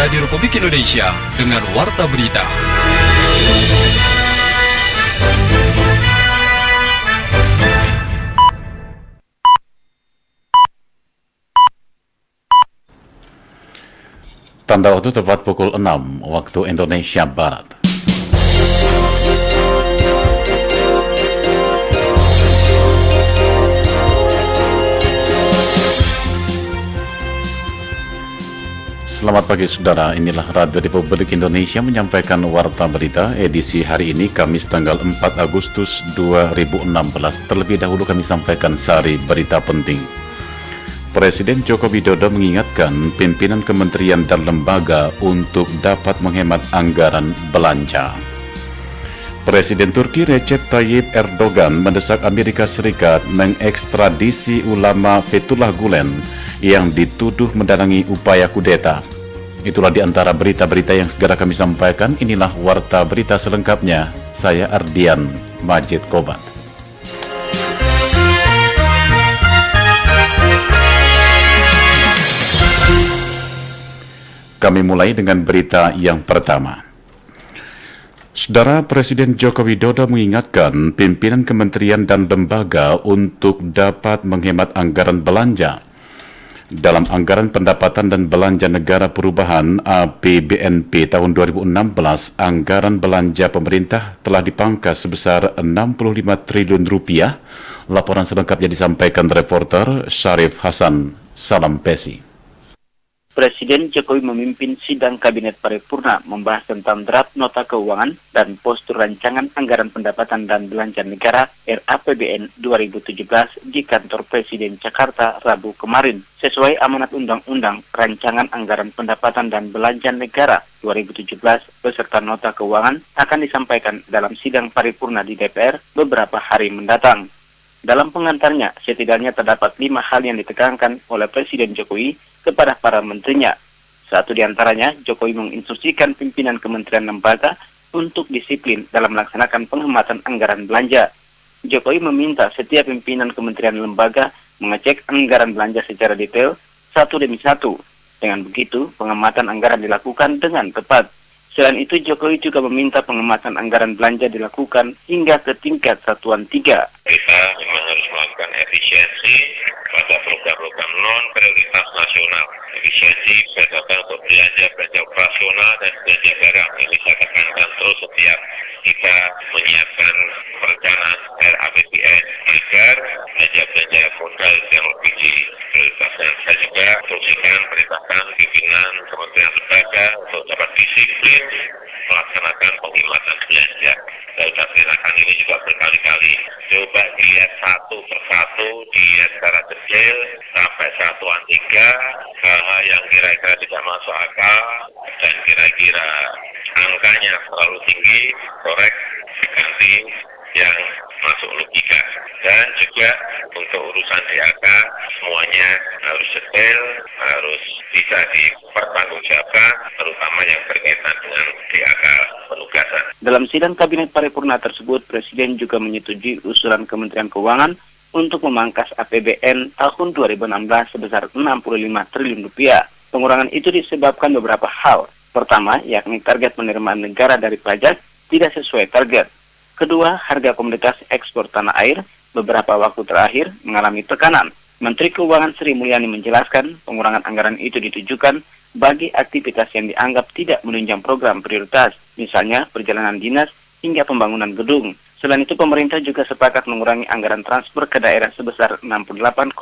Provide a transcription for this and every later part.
Radio Republik Indonesia dengan Warta Berita. Tanda waktu tepat pukul 6 waktu Indonesia Barat. Selamat pagi saudara, inilah Radio Republik Indonesia menyampaikan Warta Berita edisi hari ini Kamis tanggal 4 Agustus 2016. Terlebih dahulu kami sampaikan sari berita penting. Presiden Joko Widodo mengingatkan pimpinan kementerian dan lembaga untuk dapat menghemat anggaran belanja. Presiden Turki Recep Tayyip Erdogan mendesak Amerika Serikat mengekstradisi ulama Fethullah Gulen yang dituduh mendalangi upaya kudeta. Itulah di antara berita-berita yang segera kami sampaikan. Inilah Warta Berita selengkapnya. Saya Ardian Majid Kobat. Kami mulai dengan berita yang pertama. Saudara, Presiden Joko Widodo mengingatkan pimpinan kementerian dan lembaga untuk dapat menghemat anggaran belanja. Dalam Anggaran Pendapatan dan Belanja Negara Perubahan APBNP tahun 2016, anggaran belanja pemerintah telah dipangkas sebesar 65 triliun rupiah. Laporan selengkapnya disampaikan reporter Syarif Hasan Salampesi. Presiden Jokowi memimpin sidang Kabinet Paripurna membahas tentang draft nota keuangan dan postur rancangan anggaran pendapatan dan belanja negara RAPBN 2017 di kantor Presiden Jakarta Rabu kemarin. Sesuai amanat Undang-Undang Rancangan Anggaran Pendapatan dan Belanja Negara 2017 beserta nota keuangan akan disampaikan dalam sidang paripurna di DPR beberapa hari mendatang. Dalam pengantarnya, setidaknya terdapat 5 hal yang ditekankan oleh Presiden Jokowi kepada para menterinya. Satu di antaranya, Jokowi menginstruksikan pimpinan kementerian lembaga untuk disiplin dalam melaksanakan penghematan anggaran belanja. Jokowi meminta setiap pimpinan kementerian lembaga mengecek anggaran belanja secara detail satu demi satu. Dengan begitu, penghematan anggaran dilakukan dengan tepat. Selain itu, Jokowi juga meminta penghematan anggaran belanja dilakukan hingga ke tingkat satuan 3. Kita memang harus melakukan efisiensi pada program-program non-prioritas nasional. Efisiensi berdasarkan untuk belanja operasional dan belanja barang yang bisa tekankan terus setiap kita menyiapkan perencanaan RAPBN agar belanja-belanja modal yang lebih diprioritaskan. Saya juga instruksikan perintahkan pimpinan kementerian lembaga untuk dapat disiplin melaksanakan penghematan belanja. Saya sudah perintahkan ini juga berkali-kali. Coba dilihat satu persatu, dilihat secara detail sampai satuan 3, hal-hal yang kira-kira tidak masuk akal dan kira-kira angkanya terlalu tinggi, korek, ganti yang masuk logika. Dan juga untuk urusan DAK semuanya harus detail, harus bisa dipertanggungjawabkan, terutama yang berkaitan dengan DAK penugasan. Dalam sidang Kabinet Paripurna tersebut, Presiden juga menyetujui usulan Kementerian Keuangan untuk memangkas APBN tahun 2016 sebesar 65 triliun rupiah. Pengurangan itu disebabkan beberapa hal. Pertama, yakni target penerimaan negara dari pajak tidak sesuai target. Kedua, harga komoditas ekspor tanah air beberapa waktu terakhir mengalami tekanan. Menteri Keuangan Sri Mulyani menjelaskan pengurangan anggaran itu ditujukan bagi aktivitas yang dianggap tidak menunjang program prioritas, misalnya perjalanan dinas hingga pembangunan gedung. Selain itu, pemerintah juga sepakat mengurangi anggaran transfer ke daerah sebesar 68,8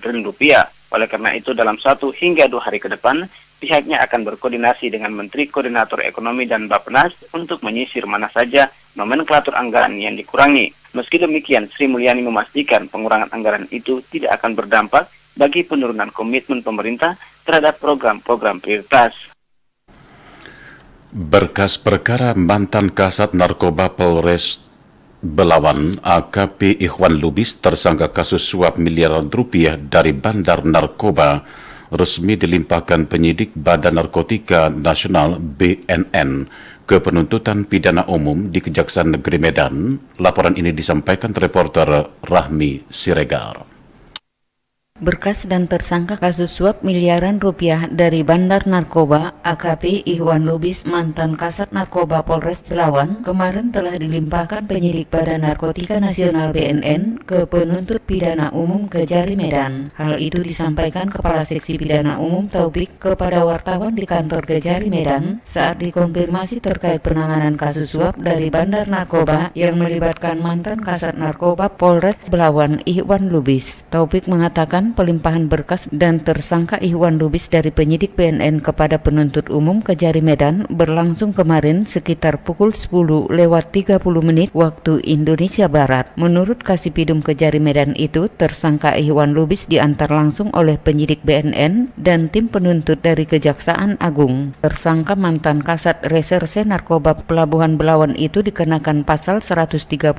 triliun rupiah. Oleh karena itu, dalam 1 hingga 2 hari ke depan, pihaknya akan berkoordinasi dengan Menteri Koordinator Ekonomi dan Bappenas untuk menyisir mana saja nomenklatur anggaran yang dikurangi. Meski demikian, Sri Mulyani memastikan pengurangan anggaran itu tidak akan berdampak bagi penurunan komitmen pemerintah terhadap program-program prioritas. Berkas perkara mantan Kasat Narkoba Polres Belawan AKP Ikhwan Lubis tersangka kasus suap miliaran rupiah dari bandar narkoba resmi dilimpahkan penyidik Badan Narkotika Nasional BNN ke penuntutan pidana umum di Kejaksaan Negeri Medan. Laporan ini disampaikan reporter Rahmi Siregar. Berkas dan tersangka kasus suap miliaran rupiah dari Bandar Narkoba AKP Ihwan Lubis mantan Kasat Narkoba Polres Belawan kemarin telah dilimpahkan penyidik Badan Narkotika Nasional BNN ke penuntut pidana umum Kejari Medan. Hal itu disampaikan Kepala Seksi Pidana Umum Taufik kepada wartawan di kantor Kejari Medan saat dikonfirmasi terkait penanganan kasus suap dari Bandar Narkoba yang melibatkan mantan Kasat Narkoba Polres Belawan Ihwan Lubis. Taufik mengatakan pelimpahan berkas dan tersangka Ihwan Lubis dari penyidik BNN kepada penuntut umum Kejari Medan berlangsung kemarin sekitar pukul 10:30 waktu Indonesia Barat. Menurut Kasipidum Kejari Medan itu, tersangka Ihwan Lubis diantar langsung oleh penyidik BNN dan tim penuntut dari Kejaksaan Agung. Tersangka mantan Kasat Reserse Narkoba Pelabuhan Belawan itu dikenakan pasal 137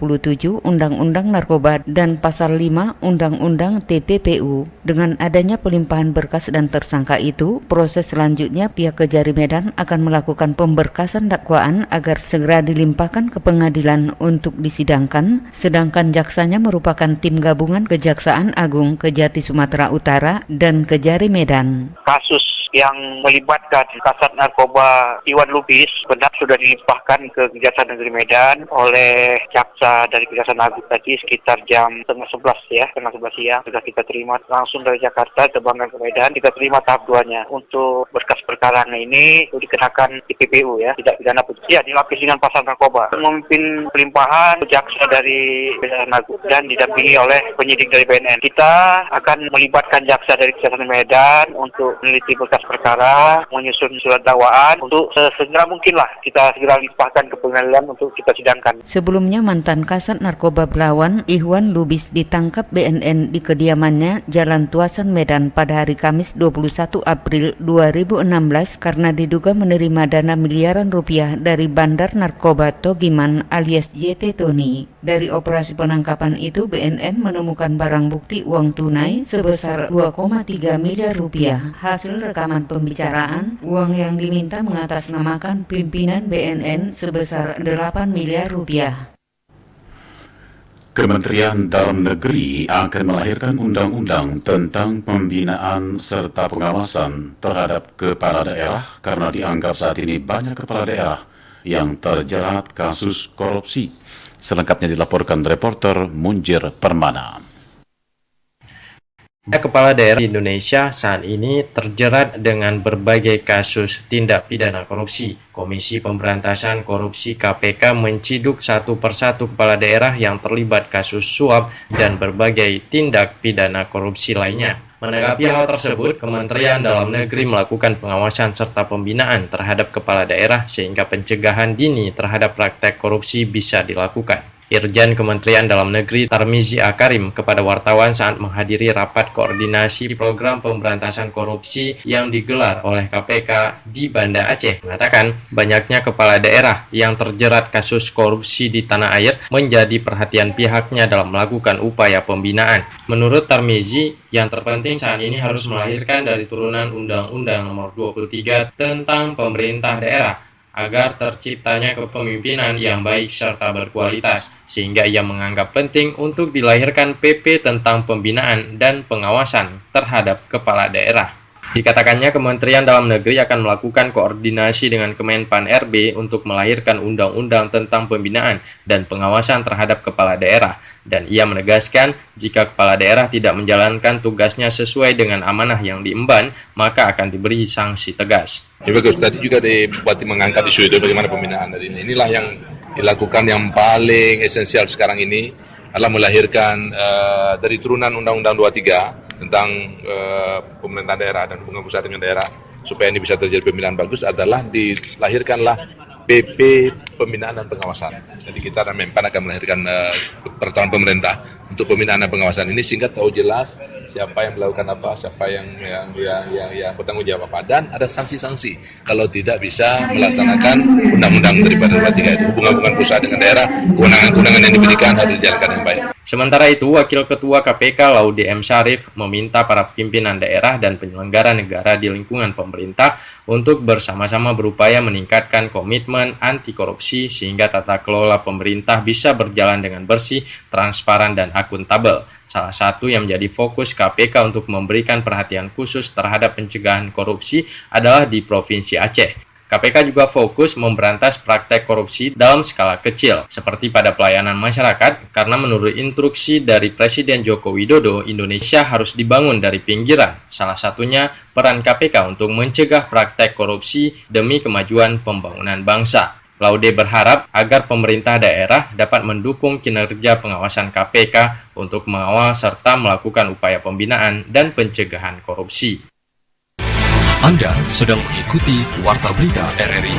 Undang-Undang Narkoba dan pasal 5 Undang-Undang TPPU. Dengan adanya pelimpahan berkas dan tersangka itu, proses selanjutnya pihak Kejari Medan akan melakukan pemberkasan dakwaan agar segera dilimpahkan ke pengadilan untuk disidangkan, sedangkan jaksanya merupakan tim gabungan Kejaksaan Agung Kejati Sumatera Utara dan Kejari Medan. Kasus yang melibatkan Kasat Narkoba Ihwan Lubis benar sudah dilimpahkan ke Kejaksaan Negeri Medan oleh jaksa dari Kejaksaan Agung tadi sekitar jam setengah 11 siang sudah kita terima langsung dari Jakarta terbangkan ke Medan. Kita terima tahap 2-nya. Untuk berkas perkara ini itu dikenakan TPPU ya, tidak pidana penjara. Ya, dilapis dengan pasal narkoba. Memimpin pelimpahan jaksa dari Kejaksaan Agung dan didampingi oleh penyidik dari BNN. Kita akan melibatkan jaksa dari Kejaksaan Medan untuk meneliti berkas perkara, menyusun surat dakwaan untuk sesegera mungkinlah kita segera limpahkan ke pengadilan untuk kita sidangkan. Sebelumnya mantan Kasat Narkoba Belawan Ihwan Lubis ditangkap BNN di kediamannya Jalan Tuasan Medan pada hari Kamis 21 April 2016 karena diduga menerima dana miliaran rupiah dari Bandar Narkoba Togiman alias JT Tony. Dari operasi penangkapan itu BNN menemukan barang bukti uang tunai sebesar 2,3 miliar rupiah. Hasil rekaman pembicaraan, uang yang diminta mengatasnamakan pimpinan BNN sebesar 8 miliar rupiah. Kementerian Dalam Negeri akan melahirkan undang-undang tentang pembinaan serta pengawasan terhadap kepala daerah karena dianggap saat ini banyak kepala daerah yang terjerat kasus korupsi. Selengkapnya dilaporkan reporter Munjir Permana. Kepala daerah di Indonesia saat ini terjerat dengan berbagai kasus tindak pidana korupsi. Komisi Pemberantasan Korupsi KPK menciduk satu persatu kepala daerah yang terlibat kasus suap dan berbagai tindak pidana korupsi lainnya. Menanggapi hal tersebut, Kementerian Dalam Negeri melakukan pengawasan serta pembinaan terhadap kepala daerah sehingga pencegahan dini terhadap praktek korupsi bisa dilakukan. Irjen Kementerian Dalam Negeri Tarmizi Akarim kepada wartawan saat menghadiri rapat koordinasi program pemberantasan korupsi yang digelar oleh KPK di Banda Aceh mengatakan banyaknya kepala daerah yang terjerat kasus korupsi di tanah air menjadi perhatian pihaknya dalam melakukan upaya pembinaan. Menurut Tarmizi, yang terpenting saat ini harus melahirkan dari turunan Undang-Undang Nomor 23 tentang Pemerintah Daerah agar terciptanya kepemimpinan yang baik serta berkualitas, sehingga ia menganggap penting untuk dilahirkan PP tentang pembinaan dan pengawasan terhadap kepala daerah. Dikatakannya Kementerian Dalam Negeri akan melakukan koordinasi dengan Kemenpan RB untuk melahirkan undang-undang tentang pembinaan dan pengawasan terhadap kepala daerah. Dan ia menegaskan jika kepala daerah tidak menjalankan tugasnya sesuai dengan amanah yang diemban, maka akan diberi sanksi tegas. Ya bagus, tadi juga Bupati mengangkat isu itu bagaimana pembinaan dari ini. Inilah yang dilakukan yang paling esensial sekarang ini adalah melahirkan dari turunan Undang-Undang 23 tentang pemerintahan daerah dan hubungan pusat dengan daerah supaya ini bisa terjadi pembinaan bagus adalah dilahirkanlah PP Pembinaan dan Pengawasan. Jadi kita dan Menpan akan melahirkan peraturan pemerintah untuk pembinaan dan pengawasan ini sehingga tahu jelas siapa yang melakukan apa, siapa yang bertanggung jawab apa, dan ada sanksi-sanksi kalau tidak bisa melaksanakan undang-undang daripada 23 itu. Hubungan pusat dengan daerah, kewenangan-kewenangan yang diberikan harus dijalankan dengan baik. Sementara itu, Wakil Ketua KPK Laude M. Syarif meminta para pimpinan daerah dan penyelenggara negara di lingkungan pemerintah untuk bersama-sama berupaya meningkatkan komitmen anti korupsi sehingga tata kelola pemerintah bisa berjalan dengan bersih, transparan, dan akurat. akuntabel. Salah satu yang menjadi fokus KPK untuk memberikan perhatian khusus terhadap pencegahan korupsi adalah di Provinsi Aceh. KPK juga fokus memberantas praktek korupsi dalam skala kecil, seperti pada pelayanan masyarakat, karena menurut instruksi dari Presiden Joko Widodo, Indonesia harus dibangun dari pinggiran. Salah satunya peran KPK untuk mencegah praktek korupsi demi kemajuan pembangunan bangsa. Laude berharap agar pemerintah daerah dapat mendukung kinerja pengawasan KPK untuk mengawal serta melakukan upaya pembinaan dan pencegahan korupsi. Anda sedang mengikuti Warta Berita RRI.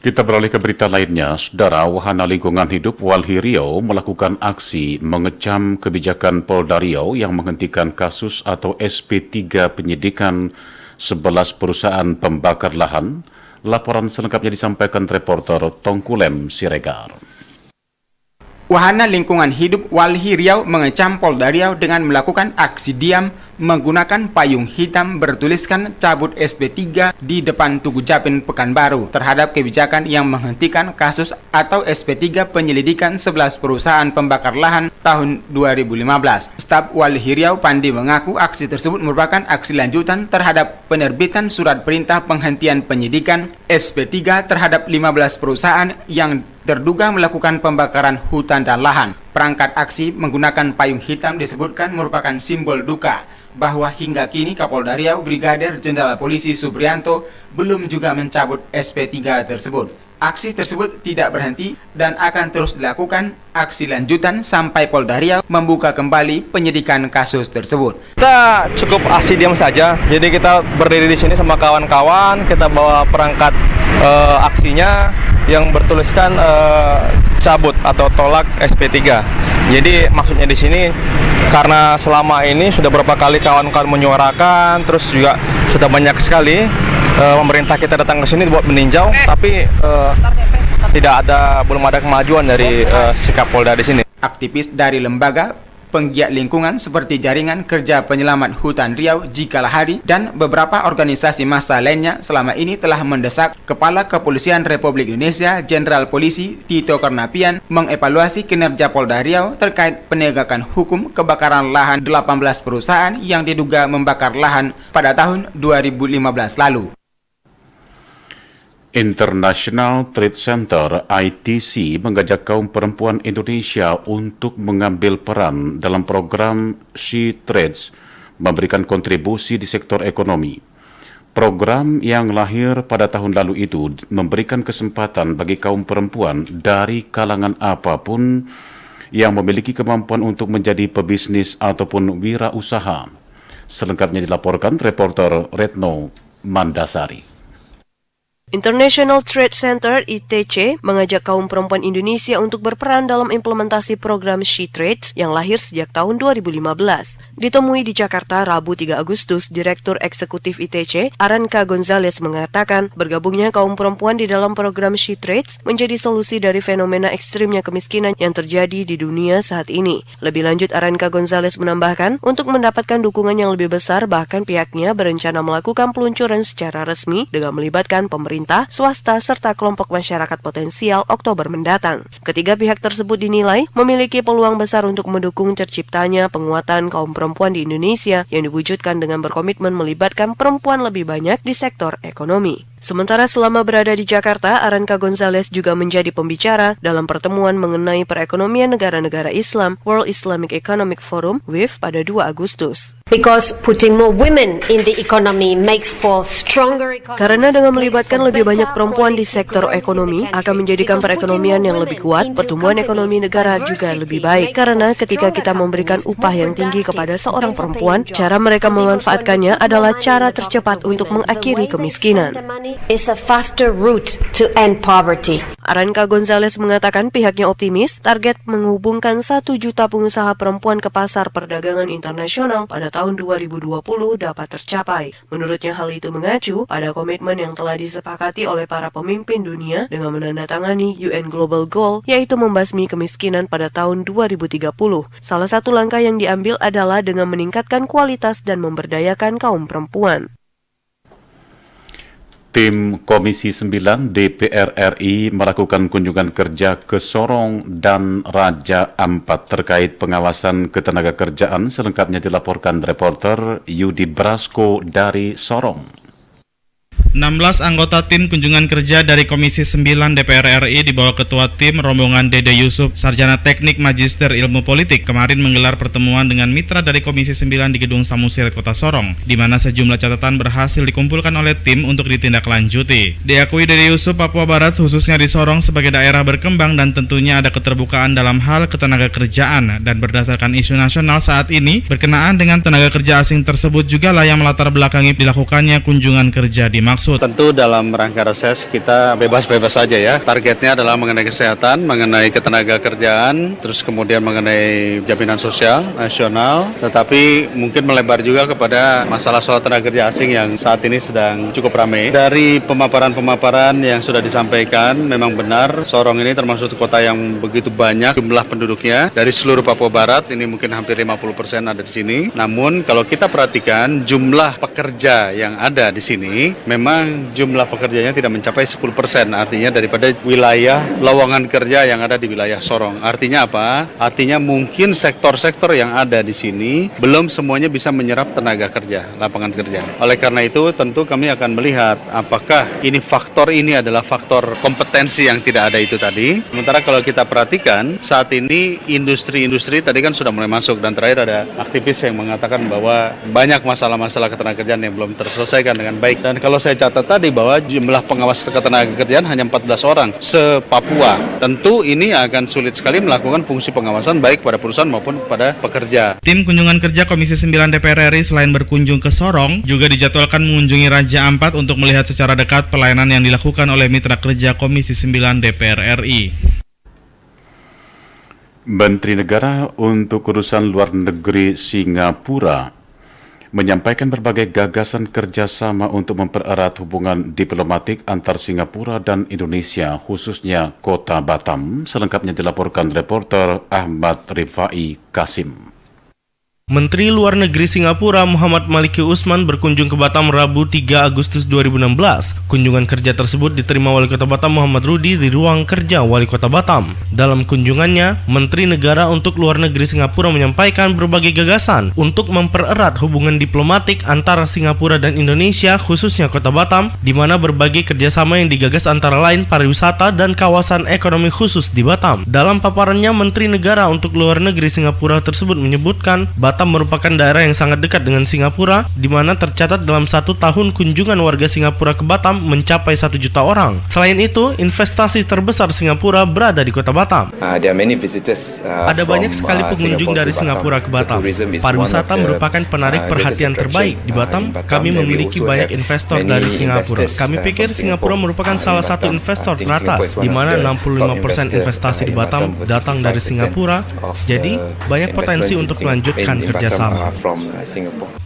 Kita beralih ke berita lainnya. Saudara, Wahana Lingkungan Hidup Walhi Riau melakukan aksi mengecam kebijakan Polda Riau yang menghentikan kasus atau SP3 penyidikan 11 perusahaan pembakar lahan. Laporan selengkapnya disampaikan reporter Tongkulem Siregar. Wahana Lingkungan Hidup Walhi Riau mengecam Polda Riau dengan melakukan aksi diam menggunakan payung hitam bertuliskan cabut SP3 di depan Tugu Japin Pekanbaru terhadap kebijakan yang menghentikan kasus atau SP3 penyelidikan 11 perusahaan pembakar lahan tahun 2015. Staf Walhi Riau Pandi mengaku aksi tersebut merupakan aksi lanjutan terhadap penerbitan surat perintah penghentian penyidikan SP3 terhadap 15 perusahaan yang terduga melakukan pembakaran hutan dan lahan. Perangkat aksi menggunakan payung hitam disebutkan merupakan simbol duka bahwa hingga kini Kapolda Riau Brigadir Jenderal Polisi Supriyanto belum juga mencabut SP3 tersebut. Aksi tersebut tidak berhenti dan akan terus dilakukan aksi lanjutan sampai Polda Riau membuka kembali penyidikan kasus tersebut. Kita cukup aksi diam saja. Jadi kita berdiri di sini sama kawan-kawan, kita bawa perangkat aksinya yang bertuliskan cabut atau tolak SP3. Jadi maksudnya di sini karena selama ini sudah berapa kali kawan-kawan menyuarakan, terus juga sudah banyak sekali pemerintah kita datang ke sini buat meninjau, tapi belum ada kemajuan dari sikap Polda di sini. Aktivis dari lembaga penggiat lingkungan seperti Jaringan Kerja Penyelamat Hutan Riau Jikalahari dan beberapa organisasi massa lainnya selama ini telah mendesak Kepala Kepolisian Republik Indonesia Jenderal Polisi Tito Karnavian mengevaluasi kinerja Polda Riau terkait penegakan hukum kebakaran lahan 18 perusahaan yang diduga membakar lahan pada tahun 2015 lalu. International Trade Center ITC mengajak kaum perempuan Indonesia untuk mengambil peran dalam program She Trades, memberikan kontribusi di sektor ekonomi. Program yang lahir pada tahun lalu itu memberikan kesempatan bagi kaum perempuan dari kalangan apapun yang memiliki kemampuan untuk menjadi pebisnis ataupun wirausaha. Selengkapnya dilaporkan reporter Retno Mandasari. International Trade Center ITC mengajak kaum perempuan Indonesia untuk berperan dalam implementasi program She Trades yang lahir sejak tahun 2015. Ditemui di Jakarta Rabu 3 Agustus, Direktur Eksekutif ITC, Aranka Gonzalez mengatakan bergabungnya kaum perempuan di dalam program She Trades menjadi solusi dari fenomena ekstrimnya kemiskinan yang terjadi di dunia saat ini. Lebih lanjut, Aranka Gonzalez menambahkan, untuk mendapatkan dukungan yang lebih besar, bahkan pihaknya berencana melakukan peluncuran secara resmi dengan melibatkan pemerintah, swasta, serta kelompok masyarakat potensial Oktober mendatang. Ketiga pihak tersebut dinilai memiliki peluang besar untuk mendukung terciptanya penguatan kaum perempuan di Indonesia yang diwujudkan dengan berkomitmen melibatkan perempuan lebih banyak di sektor ekonomi. Sementara selama berada di Jakarta, Aranka Gonzalez juga menjadi pembicara dalam pertemuan mengenai perekonomian negara-negara Islam World Islamic Economic Forum WIF pada 2 Agustus. Karena dengan melibatkan lebih banyak perempuan di sektor ekonomi akan menjadikan perekonomian yang lebih kuat, pertumbuhan ekonomi negara juga lebih baik. Karena ketika kita memberikan upah yang tinggi kepada seorang perempuan, cara mereka memanfaatkannya adalah cara tercepat untuk mengakhiri kemiskinan. Aranka Gonzalez mengatakan pihaknya optimis target menghubungkan 1 juta pengusaha perempuan ke pasar perdagangan internasional pada tahun 2020 dapat tercapai. Menurutnya hal itu mengacu pada komitmen yang telah disepakati oleh para pemimpin dunia dengan menandatangani UN Global Goal, yaitu membasmi kemiskinan pada tahun 2030. Salah satu langkah yang diambil adalah dengan meningkatkan kualitas dan memberdayakan kaum perempuan. Tim Komisi 9 DPR RI melakukan kunjungan kerja ke Sorong dan Raja Ampat terkait pengawasan ketenagakerjaan. Selengkapnya dilaporkan reporter Yudi Brasko dari Sorong. 16 anggota tim kunjungan kerja dari Komisi 9 DPR RI di bawah Ketua Tim rombongan Dede Yusuf, Sarjana Teknik Magister Ilmu Politik, kemarin menggelar pertemuan dengan mitra dari Komisi 9 di Gedung Samusiret Kota Sorong, di mana sejumlah catatan berhasil dikumpulkan oleh tim untuk ditindaklanjuti. Diakui Dede Yusuf, Papua Barat khususnya di Sorong sebagai daerah berkembang dan tentunya ada keterbukaan dalam hal ketenagakerjaan, dan berdasarkan isu nasional saat ini berkenaan dengan tenaga kerja asing tersebut juga lah yang melatar belakangi dilakukannya kunjungan kerja dimaksud. Tentu dalam rangka reses kita bebas-bebas saja ya. Targetnya adalah mengenai kesehatan, mengenai ketenaga kerjaan, terus kemudian mengenai jaminan sosial nasional, tetapi mungkin melebar juga kepada masalah soal tenaga kerja asing yang saat ini sedang cukup ramai. Dari pemaparan-pemaparan yang sudah disampaikan, memang benar Sorong ini termasuk kota yang begitu banyak jumlah penduduknya. Dari seluruh Papua Barat ini mungkin hampir 50% ada di sini. Namun kalau kita perhatikan jumlah pekerja yang ada di sini, memang jumlah pekerjanya tidak mencapai 10%, artinya daripada wilayah lowongan kerja yang ada di wilayah Sorong. Artinya apa? Artinya mungkin sektor-sektor yang ada di sini belum semuanya bisa menyerap tenaga kerja, lapangan kerja. Oleh karena itu tentu kami akan melihat apakah faktor ini adalah faktor kompetensi yang tidak ada itu tadi. Sementara kalau kita perhatikan saat ini industri-industri tadi kan sudah mulai masuk, dan terakhir ada aktivis yang mengatakan bahwa banyak masalah-masalah ketenagakerjaan yang belum terselesaikan dengan baik. Dan kalau saya catat tadi bahwa jumlah pengawas ketenagakerjaan hanya 14 orang se-Papua. Tentu ini akan sulit sekali melakukan fungsi pengawasan baik pada perusahaan maupun pada pekerja. Tim kunjungan kerja Komisi 9 DPR RI selain berkunjung ke Sorong, juga dijadwalkan mengunjungi Raja Ampat untuk melihat secara dekat pelayanan yang dilakukan oleh mitra kerja Komisi 9 DPR RI. Menteri Negara untuk Urusan Luar Negeri Singapura menyampaikan berbagai gagasan kerjasama untuk mempererat hubungan diplomatik antar Singapura dan Indonesia, khususnya Kota Batam. Selengkapnya dilaporkan reporter Ahmad Rifai Kasim. Menteri Luar Negeri Singapura Muhammad Maliki Usman berkunjung ke Batam Rabu 3 Agustus 2016. Kunjungan kerja tersebut diterima Wali Kota Batam Muhammad Rudi di ruang kerja Wali Kota Batam. Dalam kunjungannya, Menteri Negara untuk Luar Negeri Singapura menyampaikan berbagai gagasan untuk mempererat hubungan diplomatik antara Singapura dan Indonesia, khususnya Kota Batam, di mana berbagai kerjasama yang digagas antara lain pariwisata dan kawasan ekonomi khusus di Batam. Dalam paparannya, Menteri Negara untuk Luar Negeri Singapura tersebut menyebutkan Batam merupakan daerah yang sangat dekat dengan Singapura, di mana tercatat dalam 1 tahun kunjungan warga Singapura ke Batam mencapai 1 juta orang. Selain itu, investasi terbesar Singapura berada di Kota Batam. Ada banyak sekali pengunjung dari Singapura ke Batam. Pariwisata merupakan penarik perhatian terbaik di Batam. Kami memiliki banyak investor dari Singapura. Kami pikir Singapura merupakan salah satu investor teratas, di mana 65% investasi di Batam datang dari Singapura. Jadi, banyak potensi untuk melanjutkan kerjasama.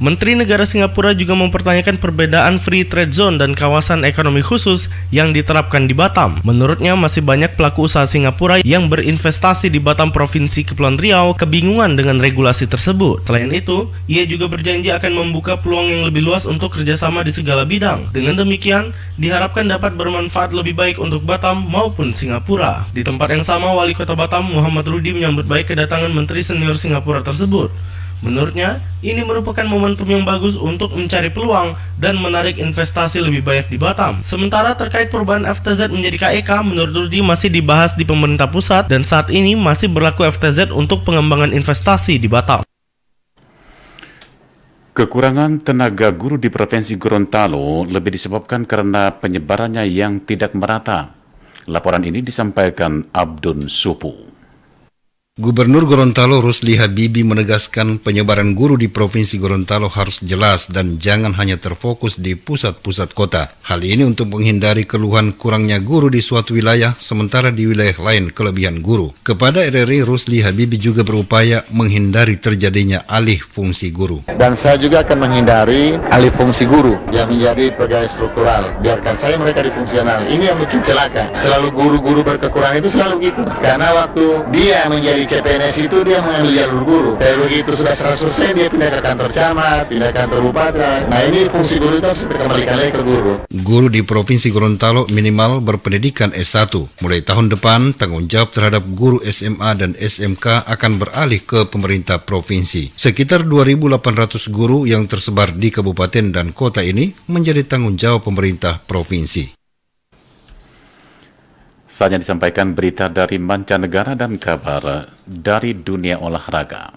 Menteri Negara Singapura juga mempertanyakan perbedaan free trade zone dan kawasan ekonomi khusus yang diterapkan di Batam. Menurutnya masih banyak pelaku usaha Singapura yang berinvestasi di Batam Provinsi Kepulauan Riau kebingungan dengan regulasi tersebut. Selain itu, ia juga berjanji akan membuka peluang yang lebih luas untuk kerjasama di segala bidang. Dengan demikian, diharapkan dapat bermanfaat lebih baik untuk Batam maupun Singapura. Di tempat yang sama, Wali Kota Batam Muhammad Rudi menyambut baik kedatangan Menteri Senior Singapura tersebut. Menurutnya, ini merupakan momentum yang bagus untuk mencari peluang dan menarik investasi lebih banyak di Batam. Sementara terkait perubahan FTZ menjadi KEK, menurut Rudi masih dibahas di pemerintah pusat dan saat ini masih berlaku FTZ untuk pengembangan investasi di Batam. Kekurangan tenaga guru di Provinsi Gorontalo lebih disebabkan karena penyebarannya yang tidak merata. Laporan ini disampaikan Abdun Supu. Gubernur Gorontalo Rusli Habibi menegaskan penyebaran guru di Provinsi Gorontalo harus jelas dan jangan hanya terfokus di pusat-pusat kota. Hal ini untuk menghindari keluhan kurangnya guru di suatu wilayah, sementara di wilayah lain kelebihan guru. Kepada RRI, Rusli Habibi juga berupaya menghindari terjadinya alih fungsi guru. Dan saya juga akan menghindari alih fungsi guru yang menjadi pegawai struktural. Biarkan saya mereka di fungsional. Ini yang bikin celaka. Selalu guru-guru berkekurangan itu selalu begitu. Karena waktu dia menjadi CPNS itu dia mengambil jalur guru. Tapi begitu sudah 100% dia pindah ke kantor camat, pindah ke kantor bupati. Nah ini fungsi guru itu harus kita kembalikan lagi ke guru. Guru di Provinsi Gorontalo minimal berpendidikan S1. Mulai tahun depan, tanggung jawab terhadap guru SMA dan SMK akan beralih ke pemerintah provinsi. Sekitar 2.800 guru yang tersebar di kabupaten dan kota ini menjadi tanggung jawab pemerintah provinsi. Saatnya disampaikan berita dari mancanegara dan kabar dari dunia olahraga.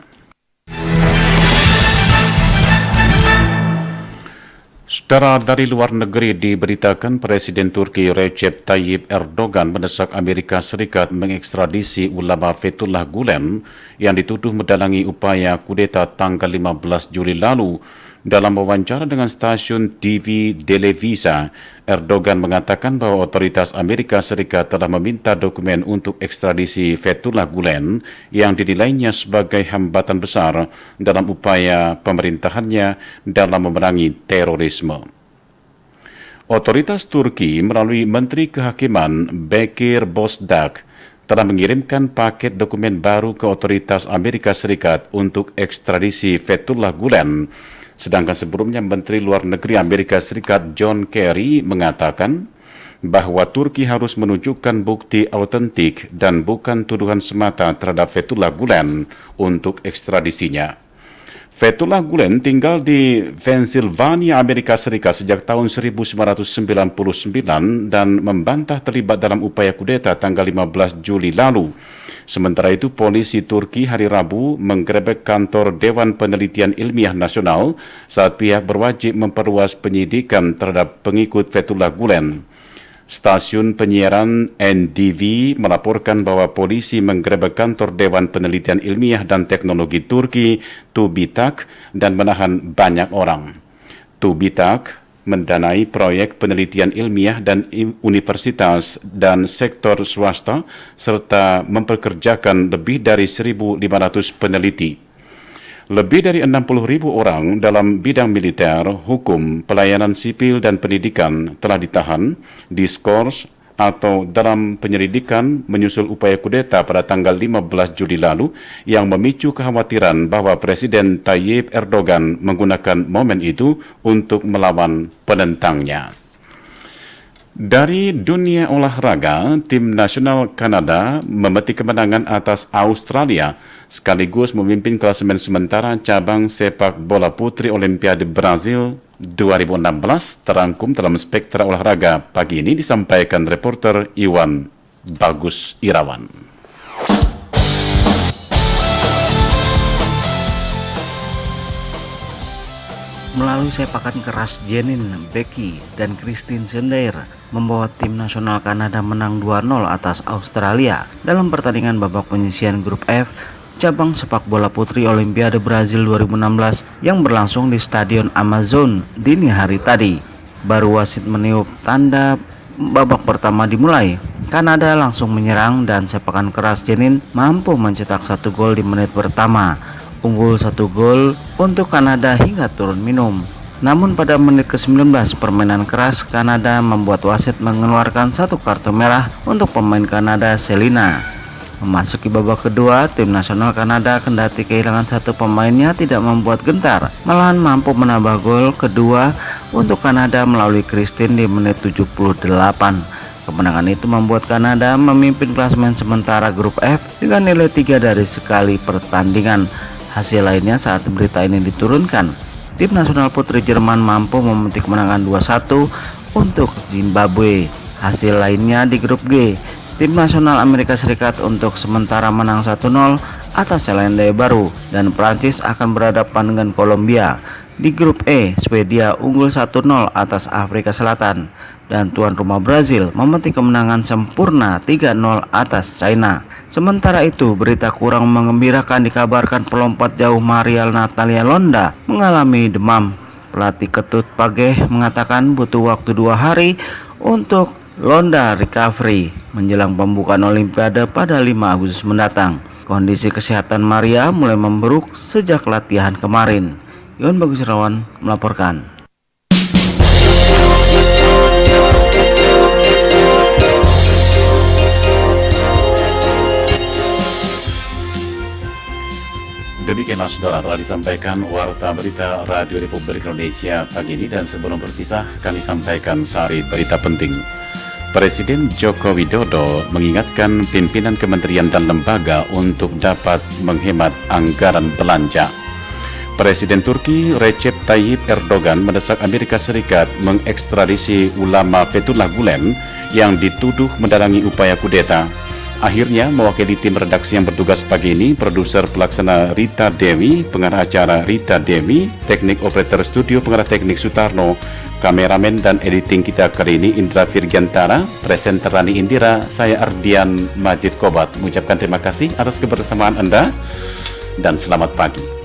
Saudara, dari luar negeri diberitakan Presiden Turki Recep Tayyip Erdogan mendesak Amerika Serikat mengekstradisi ulama Fethullah Gulen yang dituduh mendalangi upaya kudeta tanggal 15 Juli lalu. Dalam wawancara dengan stasiun TV Televisa, Erdogan mengatakan bahwa otoritas Amerika Serikat telah meminta dokumen untuk ekstradisi Fethullah Gulen yang dinilainya sebagai hambatan besar dalam upaya pemerintahannya dalam memerangi terorisme. Otoritas Turki melalui Menteri Kehakiman Bekir Bozdağ telah mengirimkan paket dokumen baru ke otoritas Amerika Serikat untuk ekstradisi Fethullah Gulen. Sedangkan sebelumnya Menteri Luar Negeri Amerika Serikat John Kerry mengatakan bahwa Turki harus menunjukkan bukti autentik dan bukan tuduhan semata terhadap Fethullah Gulen untuk ekstradisinya. Fethullah Gulen tinggal di Pennsylvania, Amerika Serikat sejak tahun 1999 dan membantah terlibat dalam upaya kudeta tanggal 15 Juli lalu. Sementara itu, polisi Turki hari Rabu menggerebek kantor Dewan Penelitian Ilmiah Nasional saat pihak berwajib memperluas penyidikan terhadap pengikut Fethullah Gulen. Stasiun penyiaran NTV melaporkan bahwa polisi menggerebek kantor Dewan Penelitian Ilmiah dan Teknologi Turki, TÜBİTAK, dan menahan banyak orang. TÜBİTAK mendanai proyek penelitian ilmiah dan universitas dan sektor swasta serta mempekerjakan lebih dari 1.500 peneliti. Lebih dari 60.000 orang dalam bidang militer, hukum, pelayanan sipil dan pendidikan telah ditahan, diskors atau dalam penyelidikan menyusul upaya kudeta pada tanggal 15 Juli lalu yang memicu kekhawatiran bahwa Presiden Tayyip Erdogan menggunakan momen itu untuk melawan penentangnya. Dari dunia olahraga, tim nasional Kanada memetik kemenangan atas Australia sekaligus memimpin klasemen sementara cabang sepak bola putri Olimpiade Brazil 2016. Terangkum dalam Spektra Olahraga pagi ini disampaikan reporter Iwan Bagus Irawan. Melalui sepakan keras Jenin, Becky, dan Christine Sender membawa tim nasional Kanada menang 2-0 atas Australia dalam pertandingan babak penyisihan grup F cabang sepak bola putri Olimpiade Brazil 2016 yang berlangsung di Stadion Amazon dini hari tadi. Baru wasit meniup tanda babak pertama dimulai, Kanada langsung menyerang dan sepakan keras Jenin mampu mencetak 1 gol di menit pertama. Unggul 1 gol untuk Kanada hingga turun minum. Namun pada menit ke-19 permainan keras Kanada membuat wasit mengeluarkan 1 kartu merah untuk pemain Kanada Selina. Memasuki babak kedua, tim nasional Kanada kendati kehilangan 1 pemainnya tidak membuat gentar, malahan mampu menambah gol kedua untuk Kanada melalui Christine di menit 78. Kemenangan itu membuat Kanada memimpin klasemen sementara grup F dengan nilai 3 dari sekali pertandingan. Hasil lainnya saat berita ini diturunkan, tim nasional putri Jerman mampu memetik kemenangan 2-1 untuk Zimbabwe. Hasil lainnya di grup G, tim nasional Amerika Serikat untuk sementara menang 1-0 atas Selandia Baru dan Prancis akan berhadapan dengan Kolombia. Di grup E, Swedia unggul 1-0 atas Afrika Selatan dan tuan rumah Brazil memetik kemenangan sempurna 3-0 atas China. Sementara itu, berita kurang mengembirakan dikabarkan pelompat jauh Marial Natalia Londa mengalami demam. Pelatih Ketut Pageh mengatakan butuh waktu 2 hari untuk Londa recovery menjelang pembukaan Olimpiade pada 5 Agustus mendatang. Kondisi kesehatan Maria mulai memburuk sejak latihan kemarin. Iwan Bagus Irawan melaporkan. saudara, telah disampaikan Warta Berita Radio Republik Indonesia pagi ini, dan sebelum berpisah kami sampaikan sari berita penting. Presiden Joko Widodo mengingatkan pimpinan kementerian dan lembaga untuk dapat menghemat anggaran belanja. Presiden Turki Recep Tayyip Erdogan mendesak Amerika Serikat mengekstradisi ulama Fethullah Gulen yang dituduh mendalangi upaya kudeta. Akhirnya, mewakili tim redaksi yang bertugas pagi ini, produser pelaksana Rita Dewi, pengarah acara Rita Dewi, teknik operator studio pengarah teknik Sutarno, kameramen dan editing kita kali ini Indra Virgiantara, presenter Rani Indira, saya Ardian Majid Kobat mengucapkan terima kasih atas kebersamaan Anda dan selamat pagi.